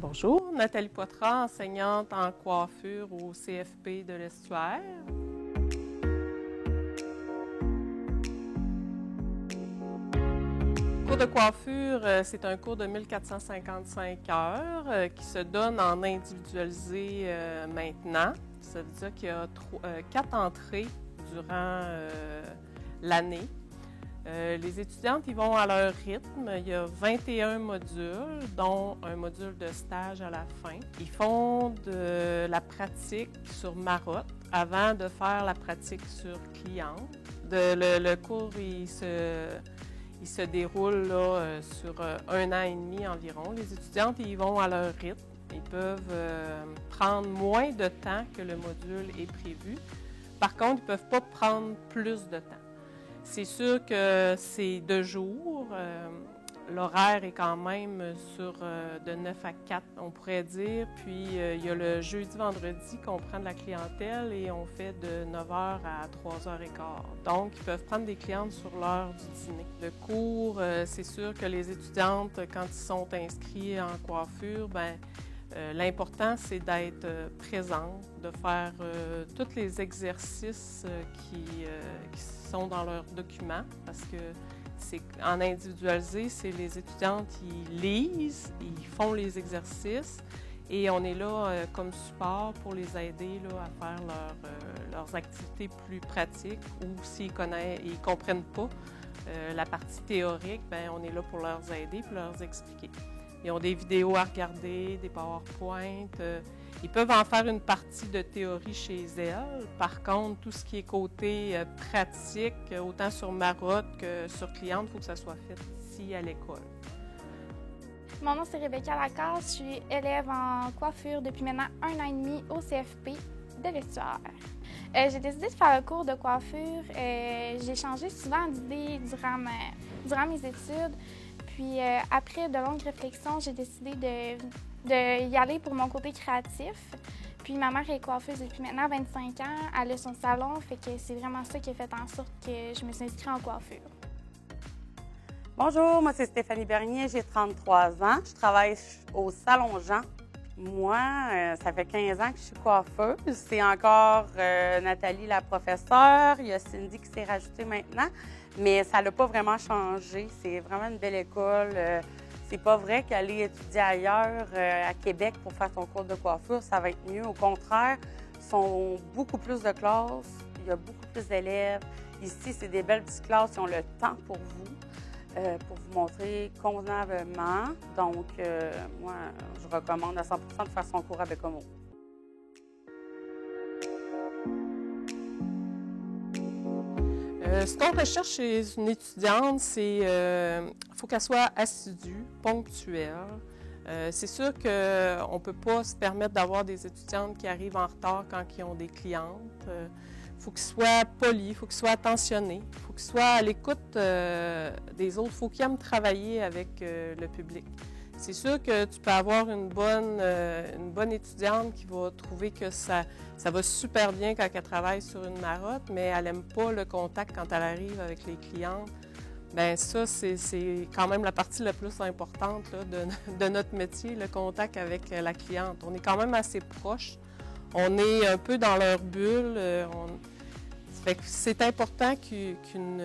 Bonjour, Nathalie Poitras, enseignante en coiffure au CFP de l'Estuaire. Le cours de coiffure, c'est un cours de 1455 heures qui se donne en individualisé maintenant. Ça veut dire qu'il y a 4 entrées durant l'année. Les étudiantes, ils vont à leur rythme. Il y a 21 modules, dont un module de stage à la fin. Ils font de la pratique sur marotte avant de faire la pratique sur cliente. Le cours, il se déroule là, sur 1 an et demi environ. Les étudiantes, ils vont à leur rythme. Ils peuvent prendre moins de temps que le module est prévu. Par contre, ils ne peuvent pas prendre plus de temps. C'est sûr que c'est 2 jours. L'horaire est quand même sur de 9 à 4, on pourrait dire. Puis, il y a le jeudi-vendredi qu'on prend de la clientèle et on fait de 9h à 3h15. Donc, ils peuvent prendre des clientes sur l'heure du dîner. Le cours, c'est sûr que les étudiantes, quand ils sont inscrits en coiffure, l'important, c'est d'être présente, de faire tous les exercices qui sont dans leurs documents, parce que c'est en individualisé, c'est les étudiantes qui lisent, ils font les exercices et on est là comme support pour les aider là, à faire leurs activités plus pratiques ou s'ils ne comprennent pas la partie théorique, on est là pour leur aider et leur expliquer. Ils ont des vidéos à regarder, des PowerPoint. Ils peuvent en faire une partie de théorie chez elles. Par contre, tout ce qui est côté pratique, autant sur marotte que sur cliente, il faut que ça soit fait ici à l'école. Mon nom, c'est Rebecca Lacasse. Je suis élève en coiffure depuis maintenant 1 an et demi au CFP de l'Estuaire. J'ai décidé de faire le cours de coiffure. J'ai changé souvent d'idée durant mes études. Puis après de longues réflexions, j'ai décidé de y aller pour mon côté créatif. Puis ma mère est coiffeuse depuis maintenant 25 ans. Elle a son salon, fait que c'est vraiment ça qui a fait en sorte que je me suis inscrite en coiffure. Bonjour, moi c'est Stéphanie Bernier, j'ai 33 ans. Je travaille au Salon Jean. Moi, ça fait 15 ans que je suis coiffeuse. C'est encore Nathalie la professeure. Il y a Cindy qui s'est rajoutée maintenant. Mais ça n'a pas vraiment changé. C'est vraiment une belle école. C'est pas vrai qu'aller étudier ailleurs, à Québec, pour faire son cours de coiffure, ça va être mieux. Au contraire, ils sont beaucoup plus de classes. Il y a beaucoup plus d'élèves. Ici, c'est des belles petites classes. Ils ont le temps pour vous montrer convenablement. Donc, moi, je recommande à 100% de faire son cours avec Homo. Ce qu'on recherche chez une étudiante, c'est qu'il faut qu'elle soit assidue, ponctuelle. C'est sûr qu'on ne peut pas se permettre d'avoir des étudiantes qui arrivent en retard quand ils ont des clientes. Il faut qu'ils soient polis, il faut qu'ils soient attentionnés, il faut qu'ils soient à l'écoute des autres, il faut qu'ils aiment travailler avec le public. C'est sûr que tu peux avoir une bonne étudiante qui va trouver que ça va super bien quand elle travaille sur une marotte, mais elle n'aime pas le contact quand elle arrive avec les clientes. Bien, ça, c'est quand même la partie la plus importante là, de notre métier, le contact avec la cliente. On est quand même assez proche. On est un peu dans leur bulle. C'est important qu'une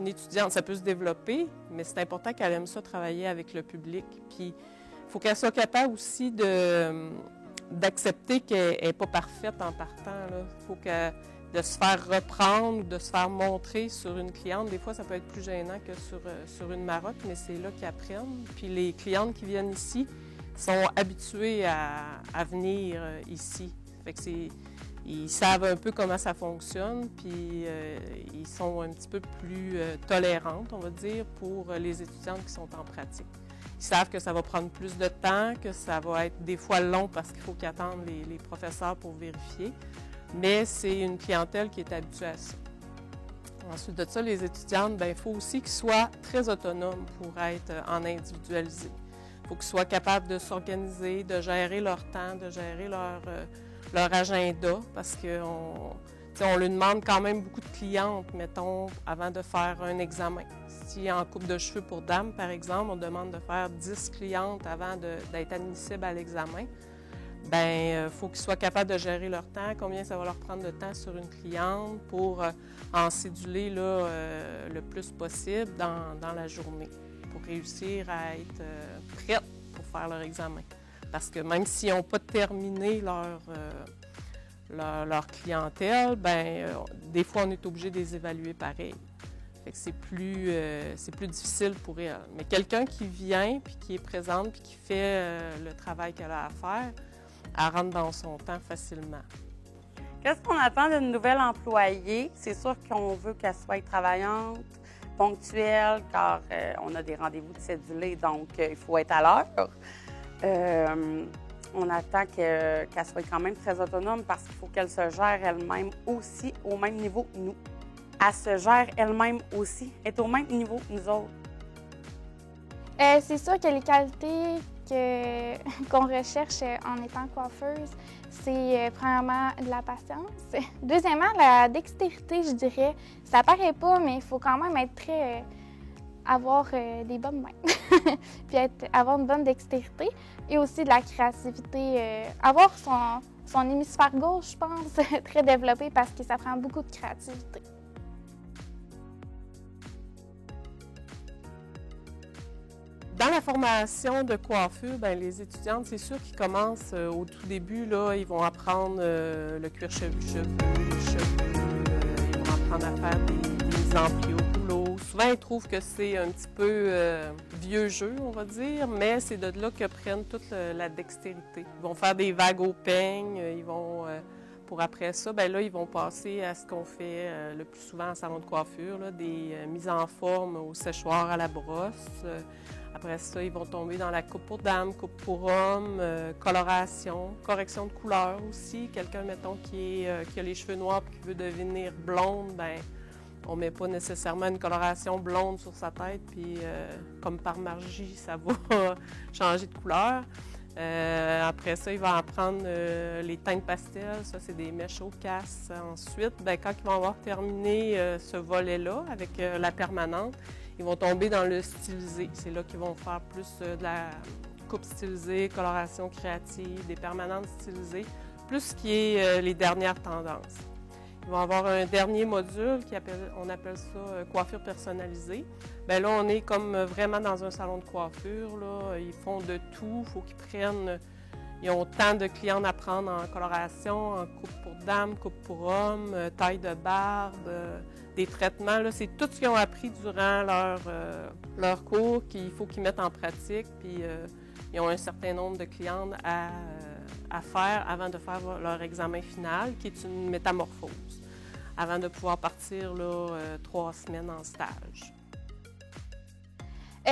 étudiante, ça peut se développer, mais c'est important qu'elle aime ça travailler avec le public. Puis, il faut qu'elle soit capable aussi d'accepter qu'elle n'est pas parfaite en partant. Il faut de se faire reprendre, de se faire montrer sur une cliente. Des fois, ça peut être plus gênant que sur une marotte, mais c'est là qu'ils apprennent. Puis les clientes qui viennent ici sont habituées à venir ici. Fait que ils savent un peu comment ça fonctionne, puis ils sont un petit peu plus tolérantes, on va dire, pour les étudiantes qui sont en pratique. Ils savent que ça va prendre plus de temps, que ça va être des fois long parce qu'il faut qu'ils attendent les professeurs pour vérifier, mais c'est une clientèle qui est habituée à ça. Ensuite de ça, les étudiantes, il faut aussi qu'ils soient très autonomes pour être en individualisé. Il faut qu'ils soient capables de s'organiser, de gérer leur temps, de gérer leur agenda, parce qu'on leur demande quand même beaucoup de clientes, mettons, avant de faire un examen. Si en coupe de cheveux pour dames, par exemple, on demande de faire 10 clientes avant d'être admissible à l'examen, bien, faut qu'ils soient capables de gérer leur temps, combien ça va leur prendre de temps sur une cliente pour en céduler là, le plus possible dans la journée pour réussir à être prêtes pour faire leur examen. Parce que même s'ils n'ont pas terminé leur clientèle, bien, des fois, on est obligé de les évaluer pareil. Fait que c'est plus difficile pour elles. Mais quelqu'un qui vient, puis qui est présente, puis qui fait le travail qu'elle a à faire, elle rentre dans son temps facilement. Qu'est-ce qu'on attend d'une nouvelle employée? C'est sûr qu'on veut qu'elle soit travaillante, ponctuelle, car on a des rendez-vous de cédulés, donc il faut être à l'heure. On attend qu'elle soit quand même très autonome parce qu'il faut qu'elle se gère elle-même aussi au même niveau que nous. Elle se gère elle-même aussi, elle est au même niveau que nous autres. C'est sûr que les qualités qu'on recherche en étant coiffeuse, c'est premièrement de la patience. Deuxièmement, la dextérité, je dirais. Ça paraît pas, mais il faut quand même être très... avoir des bonnes mains, puis avoir une bonne dextérité et aussi de la créativité. Avoir son hémisphère gauche, je pense, très développé parce que ça prend beaucoup de créativité. Dans la formation de coiffure, bien, les étudiantes, c'est sûr qu'ils commencent au tout début, là, ils vont apprendre le cuir chevelu, ils vont apprendre à faire des mises en pli au rouleau. Souvent, ils trouvent que c'est un petit peu vieux jeu, on va dire, mais c'est de là qu'ils prennent toute la dextérité. Ils vont faire des vagues au peigne, ils vont... pour après ça, bien là, ils vont passer à ce qu'on fait le plus souvent en salon de coiffure, là, des mises en forme au séchoir à la brosse. Après ça, ils vont tomber dans la coupe pour dames, coupe pour hommes, coloration, correction de couleur aussi. Quelqu'un, mettons, qui a les cheveux noirs et qui veut devenir blonde, bien, on ne met pas nécessairement une coloration blonde sur sa tête, puis comme par magie, ça va changer de couleur. Après ça, il va apprendre les teintes pastel. Ça, c'est des mèches au casse. Ensuite, bien, quand ils vont avoir terminé ce volet-là avec la permanente, ils vont tomber dans le stylisé. C'est là qu'ils vont faire plus de la coupe stylisée, coloration créative, des permanentes stylisées, plus ce qui est les dernières tendances. Ils vont avoir un dernier module on appelle ça coiffure personnalisée. Bien là, on est comme vraiment dans un salon de coiffure, là. Ils font de tout. Il faut qu'ils prennent... Ils ont tant de clients à prendre en coloration, en coupe pour dames, coupe pour hommes, taille de barbe, des traitements. Là, c'est tout ce qu'ils ont appris durant leur cours qu'il faut qu'ils mettent en pratique. Puis ils ont un certain nombre de clientes à faire avant de faire leur examen final, qui est une métamorphose, avant de pouvoir partir là, 3 semaines en stage.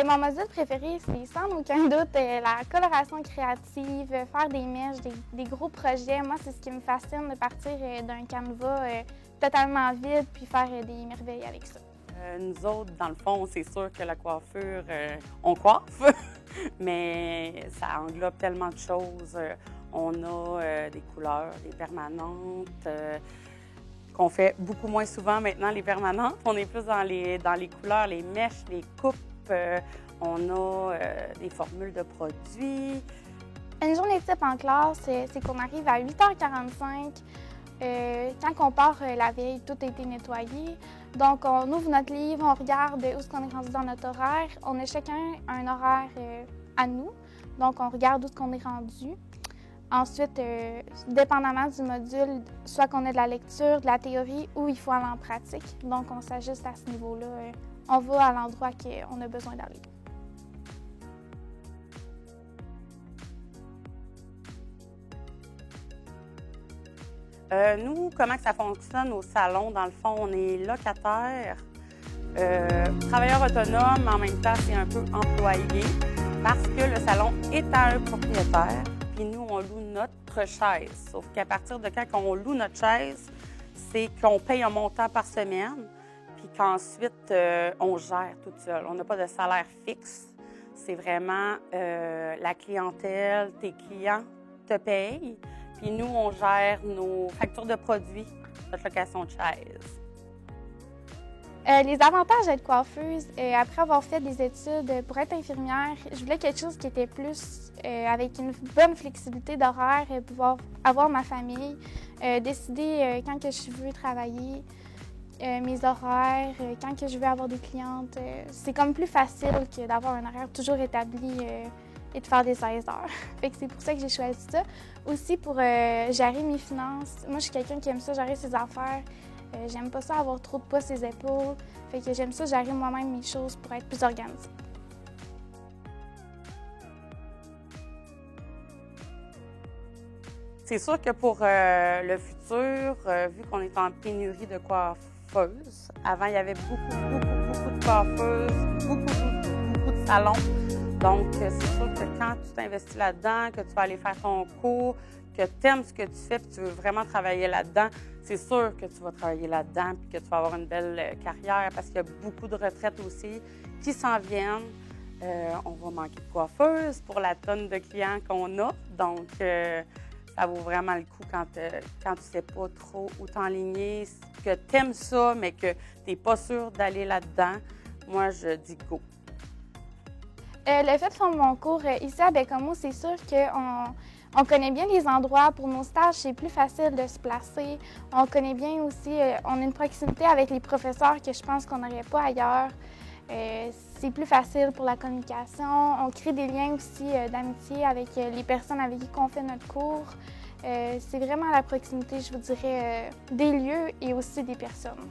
Mon module préféré, c'est sans aucun doute la coloration créative, faire des mèches, des gros projets. Moi, c'est ce qui me fascine de partir d'un canevas totalement vide puis faire des merveilles avec ça. Nous autres, dans le fond, c'est sûr que la coiffure, on coiffe, mais ça englobe tellement de choses. On a des couleurs, des permanentes, qu'on fait beaucoup moins souvent maintenant, les permanentes. On est plus dans les couleurs, les mèches, les coupes. On a des formules de produits. Une journée type en classe, c'est qu'on arrive à 8h45. Quand on part la veille, tout a été nettoyé. Donc, on ouvre notre livre, on regarde où est-ce qu'on est rendu dans notre horaire. On a chacun un horaire à nous. Donc, on regarde où est-ce qu'on est rendu. Ensuite, dépendamment du module, soit qu'on ait de la lecture, de la théorie ou il faut aller en pratique. Donc, on s'ajuste à ce niveau-là. On va à l'endroit qu'on a besoin d'aller. Nous, comment ça fonctionne au salon? Dans le fond, on est locataire, travailleur autonome, en même temps, c'est un peu employé parce que le salon est à un propriétaire. Puis nous, on loue notre chaise. Sauf qu'à partir de quand on loue notre chaise, c'est qu'on paye un montant par semaine, puis qu'ensuite, on gère toute seule. On n'a pas de salaire fixe. C'est vraiment la clientèle, tes clients te payent, puis nous, on gère nos factures de produits, notre location de chaise. Les avantages d'être coiffeuse, après avoir fait des études pour être infirmière, je voulais quelque chose qui était plus avec une bonne flexibilité d'horaire, pouvoir avoir ma famille, décider quand que je veux travailler, mes horaires, quand que je veux avoir des clientes. C'est comme plus facile que d'avoir un horaire toujours établi et de faire des 16 heures. Fait que c'est pour ça que j'ai choisi ça. Aussi pour gérer mes finances. Moi, je suis quelqu'un qui aime ça, gérer ses affaires. J'aime pas ça avoir trop de poids sur les épaules. Fait que j'aime ça gérer moi-même mes choses pour être plus organisée. C'est sûr que pour le futur, vu qu'on est en pénurie de coiffeuses, avant, il y avait beaucoup de coiffeuses, beaucoup de salons. Donc, c'est sûr que quand tu t'investis là-dedans, que tu vas aller faire ton cours, que tu aimes ce que tu fais et que tu veux vraiment travailler là-dedans, c'est sûr que tu vas travailler là-dedans et que tu vas avoir une belle carrière parce qu'il y a beaucoup de retraites aussi qui s'en viennent. On va manquer de coiffeuses pour la tonne de clients qu'on a. Donc, ça vaut vraiment le coup quand tu ne sais pas trop où t'enligner, que tu aimes ça, mais que tu n'es pas sûr d'aller là-dedans. Moi, je dis go. Le fait de faire mon cours ici à Bécamo, c'est sûr qu'on connaît bien les endroits. Pour nos stages, c'est plus facile de se placer. On connaît bien aussi, on a une proximité avec les professeurs que je pense qu'on n'aurait pas ailleurs. C'est plus facile pour la communication. On crée des liens aussi d'amitié avec les personnes avec qui on fait notre cours. C'est vraiment la proximité, je vous dirais, des lieux et aussi des personnes.